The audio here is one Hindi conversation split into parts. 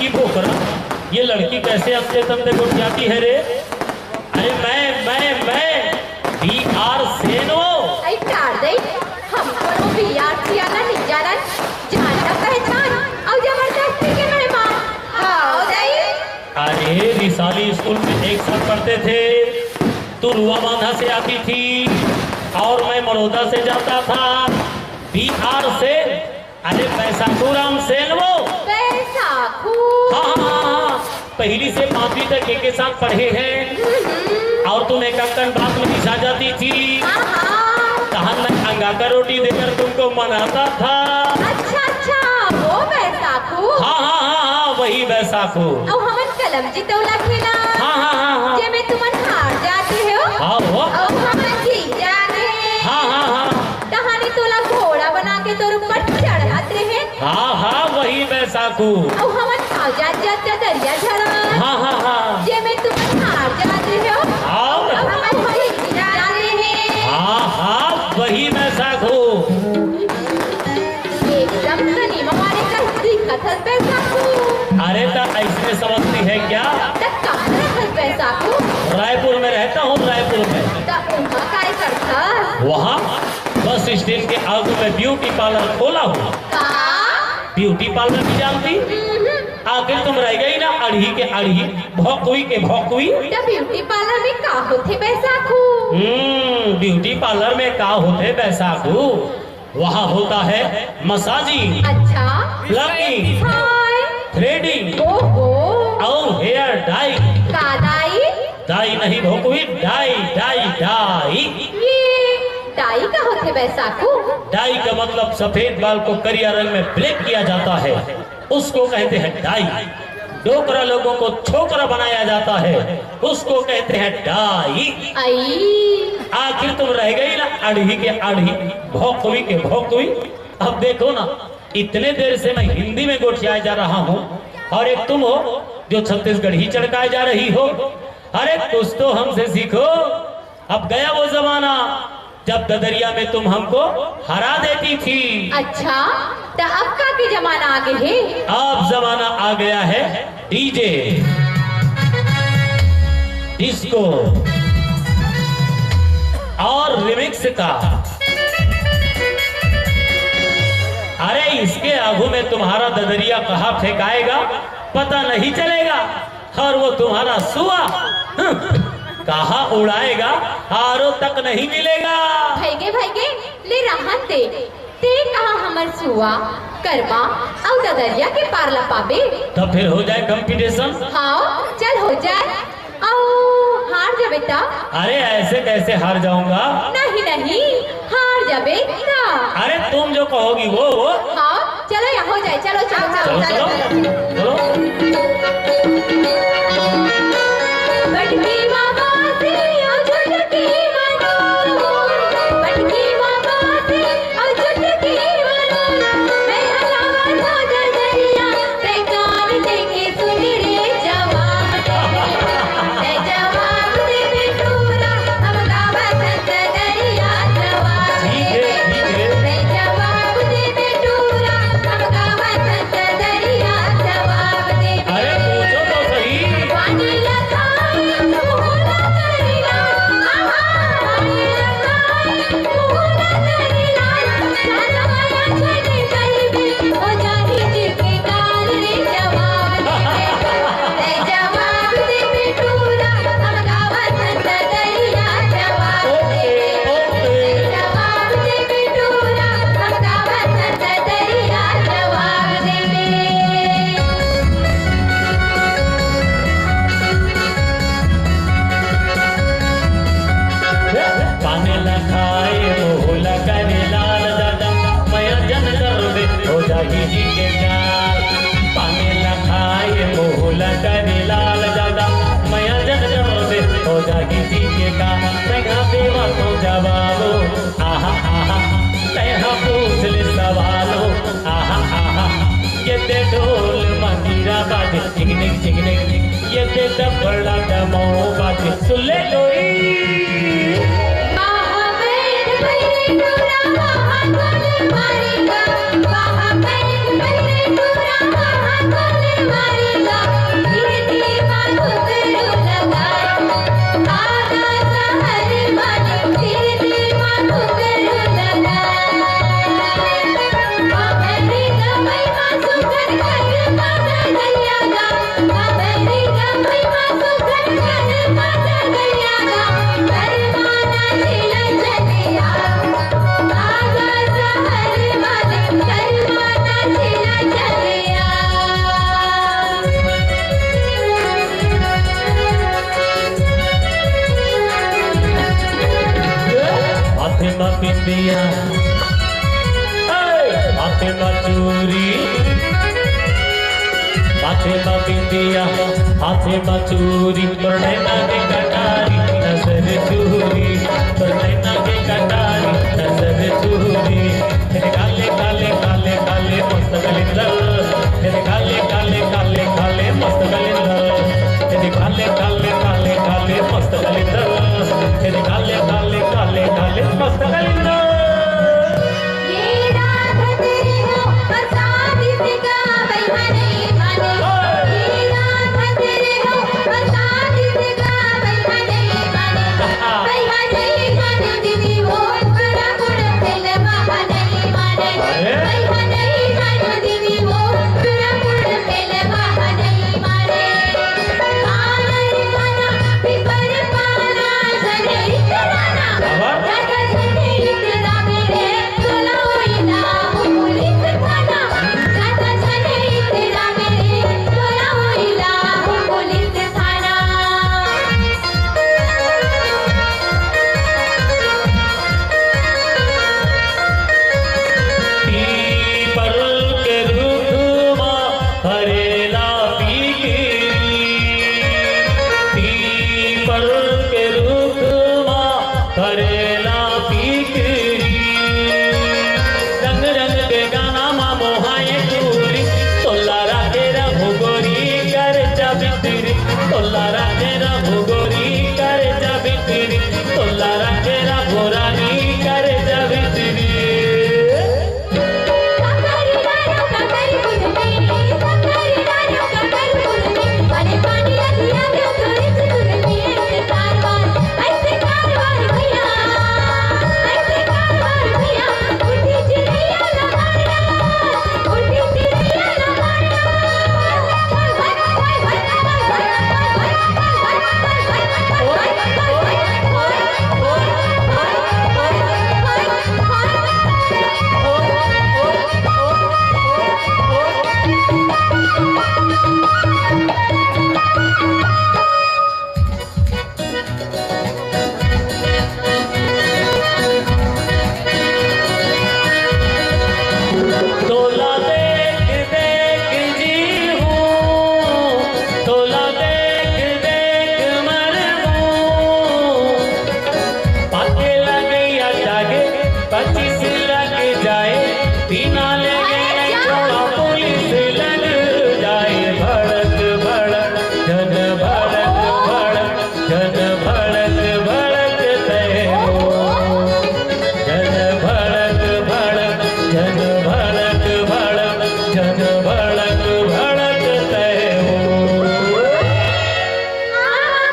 की पोखरा, ये लड़की कैसे अपने तंदे को जाती है रे? अरे मैं BR सेनो। आई कार दे हमको नो BR सियाना नहीं जाना जानना पहचान और जबरदस्ती के मेहमान हाँ दे। अरे रिसाली स्कूल में एक साथ पढ़ते थे, तू रुआ बांधा से आती थी और मैं मरोदा से जाता था। BR सेन, अरे बैसाखू राम सेन वो बैसाखू। हाँ, पहली से 5वीं तक एक साथ पढ़े हैं और तुम एक बात में दिशा जाती थी। कहा मैं अंगा का रोटी देकर तुमको मनाता था। अच्छा वो बैसाखू। हाँ, वही बैसाखू। और हमन कलम जितौला खेला। हाँ। जे में तुमन हार जाते हो। हाँ वो। और हमन जीत जाते। हाँ। कहानी तोला घोड़ा बना के तोर ऊपर चढ़ाते रहे। हाँ, वही बैसाखू। और हमन खा जाते दरिया झड़ा। हाँ। जे में तुमन हार जाते हो। और हमन जीत जाते हैं। हाँ, वही बैसाखू। एकदम सनी हमारे कहती कथल बैसाखू। अरे तो ऐसे समझती है क्या? कहाँ रहल बैसाखू? रायपुर में रहता हूँ, रायपुर में। वहाँ काय करता? वहाँ बस स्टैंड के आगे में ब्यूटी पार्लर खोला हुआ। ब्यूटी पार्लर भी जानती? आखिर तुम रह गई ना अढ़ी के अढ़ी, भौकुई के भौकुई। ब्यूटी पार्लर में का होते बैसाखू? ब्यूटी पार्लर में का होते बैसाखू? वहाँ होता है मसाजिंग, अच्छा, प्लगिंग, थ्रेडिंग ओहो, और हेयर डाई। का डाई? डाई नहीं भौकुई, डाई। ये डाई का होते बैसाखू? डाई का मतलब सफेद बाल को करिया रंग में ब्लैक किया जाता है, उसको कहते हैं डाई। डोकरा लोगों को छोकरा बनाया जाता है, उसको कहते हैं डाई। आखिर तुम रह गई ना अढ़ी के अढ़ी, भौकुई के भौकुई। अब देखो ना, इतने देर से मैं हिंदी में गोठियाए जा रहा हूँ और एक तुम हो जो छत्तीसगढ़ी चढ़काए जा रही हो। अरे कुछ तो हमसे सीखो। अब गया वो जमाना जब ददरिया में तुम हमको हरा देती थी। अच्छा, तो अब का के जमाना आगे है? अब जमाना आ गया है डीजे, डिस्को और रिमिक्स का। अरे इसके आगू में तुम्हारा ददरिया कहाँ फेंकाएगा पता नहीं चलेगा, और वो तुम्हारा सुआ कहाँ उड़ाएगा हारो तक नहीं मिलेगा। भाईगे ले रहन दे ते कहाँ हमर सुआ करवा और ददरिया के पारला पाबे। तो फिर हो जाए कंपटीशन। हाँ चल हो जाए। और हार जाबे ता? अरे ऐसे कैसे हार जाऊंगा? नहीं हार जाबे ता। अरे तुम जो कहोगी वो। हाँ चलो यहाँ हो जाए। चलो। बटकी बाबा से ओ झुटकी मानो, बटकी बाबा से ओ झुटकी मानो, मैं हलावा था दरिया ते कान देके सुन रे जवाब दे बेटूरा हम गावत दरिया जवाब दे जवाब दे बेटूरा हम गावत दरिया जवाब दे। अरे पूछो तो सही। पानी लगाई मुहना करिला, पानी लगाई मुहना करिला, सासवाया छड़ी कलबी ओ जानी जी के काल रे जवाब दे बेटूरा हम गावत दरिया जवाब दे जवाब दे बेटूरा हम गावत दरिया जवाब दे। पानी लगाए मोहला करे लाल दादा, मैं जन दर्द हो जागी जी के गाल। पानी लगाए मोहला करे लाल दादा, मैं जन दर्द हो जागी जी के गाल। तैहा बेवा तो जवाबो आहा तैहा पूछ ले सवालो आहा। ये ते ढोल मंजीरा बाजे चिकनिक, ये ते दबड़ा दमो बाजे सुले लोई। मारेगा, बिंदिया माथे मचूरी माथे बिंदिया हाथे मचूरी तोर नैना के कटारी नजर चूरी तोर नैना के कटारी नजर चूरी तेरे काले काले काले काले मस्त गलिंदर तेरे काले काले काले काले मस्त गलिंदर तेरे काले काले काले काले मस्त गलिंदर तेरे काले काले काले काले मस्त गलिंदर ये रात तेरी हो बरसात इसका बहाने माने ये रात तेरी हो बरसात इसका बहाने माने दीदी वो बड़ा गुड़ दिल बहाने माने दीदी वो बड़ा गुड़ दिल बहाने माने आनर खाना पिपर पाना सने इतराना दादा सने इतरा मेरे तोला होइला पुलिस थाना दादा सने इतरा मेरे तोला होइला पुलिस थाना पीपल के रुखमा हरेला पीपल के रुखमा हरेला पीकरी रंग रंग के गाना मा मोहाए चूरी तोला राखे भुगोरी कर जबित्री तोला राखे भुगोरी कर जबित्री तोला राखे भोरानी कर जबित्री काकरी डालो काकरी बुलबे काकरी डालो काकरी बुलबे पानी पानी लगिया दो थोड़ी सी बुलबे ऐसे कारवार भैया उठी चिड़ैया लमाड़ा उठी चिड़ैया तोला देख देख जी हूँ तोला देख देख मर हूँ पाके लगे या जागे 25 लग जाए पीना लगे छोड़ा पुलिस लग जाए भड़क भड़क जन भड़क भड़क जन भड़क भड़कते हो जन भड़क भड़क जन भड़क भड़क जन भड़क भड़कते हो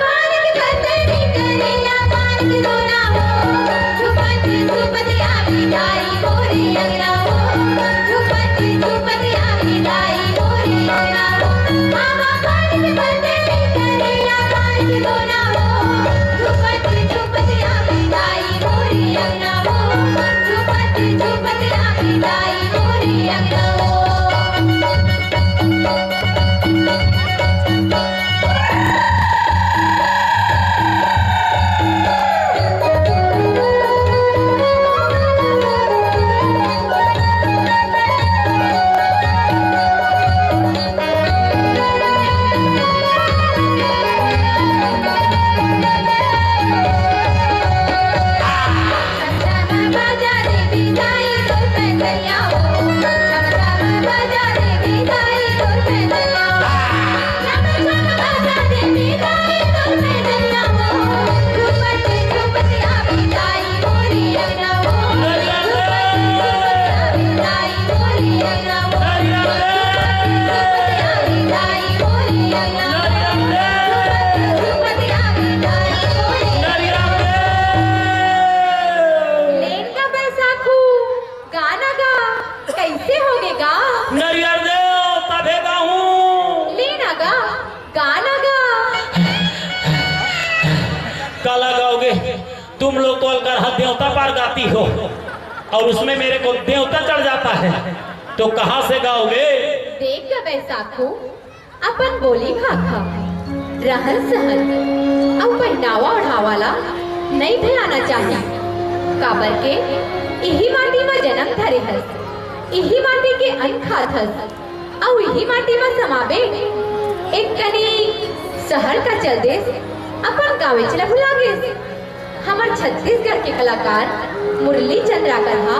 बार के बंदनी करेला बार के रोना हो छुपत आवी जाई मोरी अंगना हो छुपत आवी जाई मोरी अंगना हो बार के बंदनी करेला बार के रोना हो छुपत आवी जाई मोरी अंगना हो छुपत आवी जाई मोरी अंगना हो बाजा देवी जाई तो पैदलिया हो बाजा देवी जाई तो पैदलिया बाजा देवी जाई तो पैदलिया हो छुपत आवी जाई मोरी अंगना हो आवी जाई मोरी अंगना हो आवी जाई मोरी अंगना छुपत आवी जाई मोरी लेन का बैसाखू गाना गा कैसे होगे गा नरियर दे तबे गाऊं लेना गा गाना गा काला गाओगे तुम लोग तो अलकर हद देवता पार गाती हो और उसमें मेरे को देवता चढ़ जाता है तो कहाँ से गाओगे देख का बैसाखू अपन बोली भाखा रहन सहन और पहनावा ओढ़ावाला नहीं भुलाना चाहिए काबर के यही माटी में जन्म धरे हस, यही माटी के अन्न खात हस, और यही माटी में समाबे एक कनी शहर का चल देश अपन गाँव चला भुला गए। हमार छत्तीसगढ़ के कलाकार मुरली चंद्रा कन्हा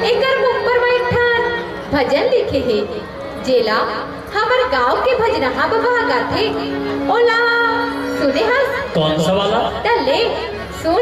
एकर मुख पर बैठन भजन लिखे है, जेला हमार गांव के भजनहा बाबा गाथे। ओला सुने हस? कौन सा वाला? ले सुन।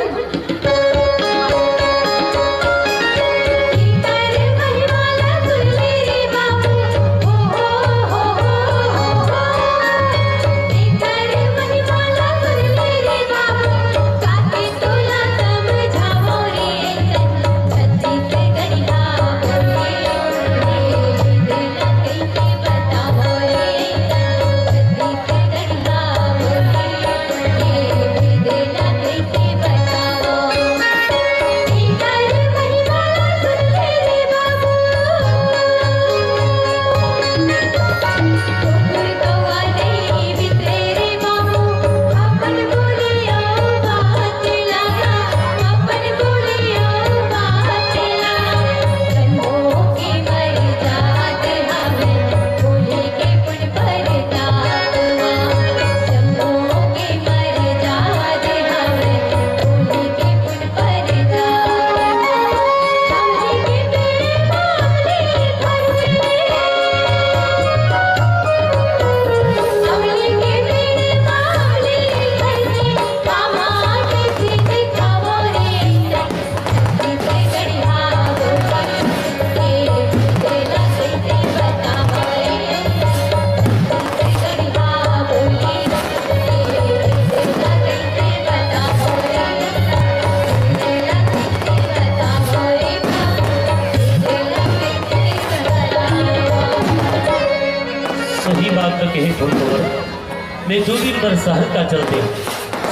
मैं 2 दिन भर शहर का चलते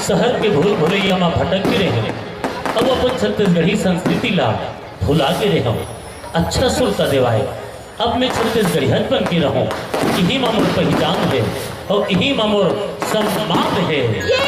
शहर के भूल भुलैया में भटक के रहे, अब अपन छत्तीसगढ़ी संस्कृति ला भुला के रहे। अच्छा सुरता देवाए, अब मैं छत्तीसगढ़ी हज बन के रहूं, यही मामूर पहचान है और यही मामूर सम्मान है। ये